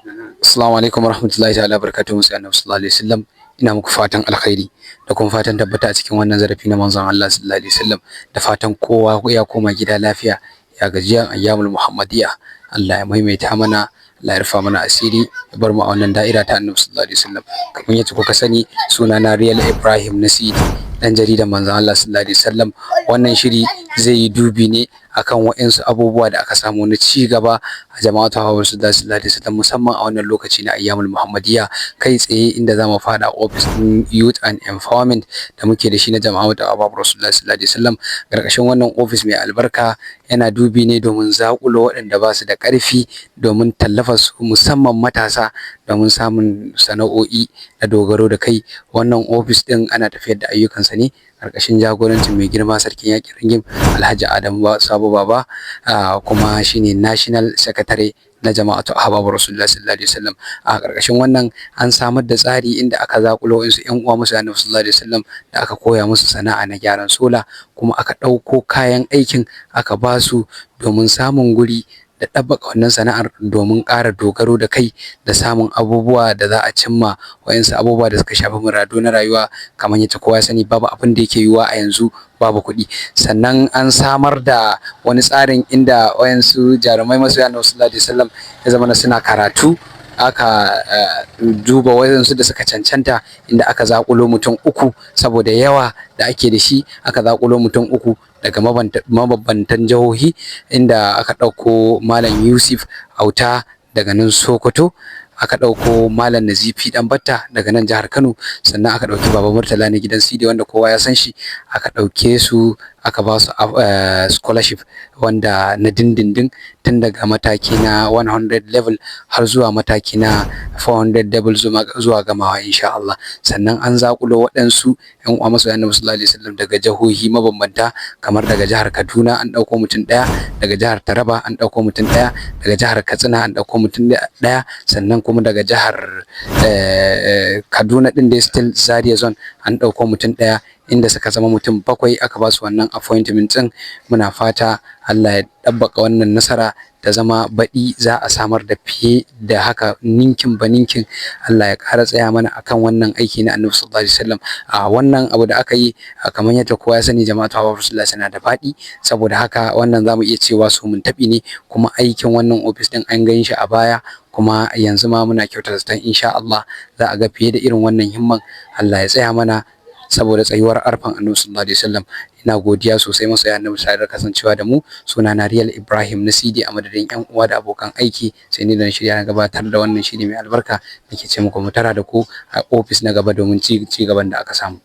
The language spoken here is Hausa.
Assalamu alaikum warahmatullahi ta'ala barakatuhu musu annabi sallallahu alaihi wasallam. Ina muku fatan alkhairi da kuma fatan tabbata a cikin wannan zarafi na manzon Allah sallallahu alaihi wasallam, da fatan kowa ya koma gida lafiya, ya gajiyan ayyamul muhammadiyya. Allah ya maimaita mana, Allah ya rufa mana asiri, ya bar mu a wannan da'ira ta annabi sallallahu alaihi wasallam. Kamar yadda kuka sani, suna na Real Ibrahim Nasidi, dan jaridan manzon Allah sallallahu alaihi wasallam. Wannan shiri zai yi dubi ne akan waɗansu abubuwa da aka samu na ci gaba a jama'atu Hawar sallallahu alaihi wasallam, musamman a wannan lokaci na ayyamul muhammadiyya. Kai tsaye inda zamu fada office din youth and empowerment da muke da shi na jama'atu Hawar sallallahu alaihi wasallam. Karkashin wannan office mai albarka yana dubi ne domin zakulo waɗanda ba su da ƙarfi, domin tallafa su, musamman matasa, domin samun sana'o'i na dogaro da kai. Wannan office din ana tafiyar da ayyukansa ne karkashin jagorancin mai girma sarkin yakin ringim Alhaji Adamu Sabo Baba, kuma shine national secretary na jama'atu ahbabu rasulullah sallallahu alaihi wasallam. A karkashin wannan an samar da tsari inda aka zakulo wasu ƴan uwa musu annabi sallallahu alaihi wasallam da aka koya musu sana'a na gyaran sola, kuma aka ɗauko kayan aikin aka ba su domin samun guri da ɗabbaka wannan sana'ar, domin ƙara dogaro da kai da samun abubuwa da za a cimma wayansu abubuwa da suka shafi muradu na rayuwa. Kamar yadda kowa ya sani, babu abin da yake yiwuwa a yanzu babu kuɗi. Sannan an samar da wani tsarin inda wayansu jarumai masoya annabi sallallahu alaihi wasallam ya zama suna karatu, aka duba wayansu da suka cancanta, inda aka zakulo mutum uku saboda yawa da ake da shi. Aka zakulo mutum uku daga mabambantan jihohi, inda aka ɗauko Malam Yusuf Auta daga nan Sokoto, aka ɗauko Malam Nazifi Ɗanbatta daga nan jihar Kano, sannan aka ɗauki Baba Murtala na gidan Sidi wanda kowa ya san shi. Aka ɗauke su aka ba su scholarship wanda na dindindin, tun daga mataki na 100 level har zuwa mataki na 400 level zuwa gamawa insha Allah. Sannan an zakulo waɗansu ƴan uwa masoya annabi sallallahu alaihi wasallam daga jihohi mabambanta, kamar daga jihar Kaduna an ɗauko mutum ɗaya, daga jihar Taraba an ɗauko mutum ɗaya, daga jihar Katsina an ɗauko mutum ɗaya, sannan kuma daga jihar Kaduna ɗin da still Zaria zone an ɗauko mutum ɗaya, inda suka zama mutum 7 aka ba su wannan appointment ɗin. Muna fata Allah ya ɗabbaka wannan nasara ta zama baɗi za a samar da fiye da haka, ninkin ba ninkin. Allah ya ƙara tsaya mana akan wannan aiki na annabi sallallahu alaihi wasallam. A wannan abu da aka yi, kamar yadda kowa ya sani, jama'atu Hawar rasulullah suna da faɗi, saboda haka wannan zamu iya cewa su mun taɓi ne, kuma aikin wannan office ɗin an gan shi a baya, kuma yanzu ma muna kyautata zaton insha Allah za a ga fiye da irin wannan himman. Allah ya tsaya mana saboda tsayuwar arfan annabi sallallahu alaihi wasallam. Ina godiya sosai masoya annabi tare da kasancewa da mu. Suna na Real Ibrahim Nasidi, a madadin ƴan uwa da abokan aiki, sai ni da na shirya na gabatar da wannan shiri mai albarka nake ce muku mu tara da ku a office na gaba domin ci gaban da aka samu.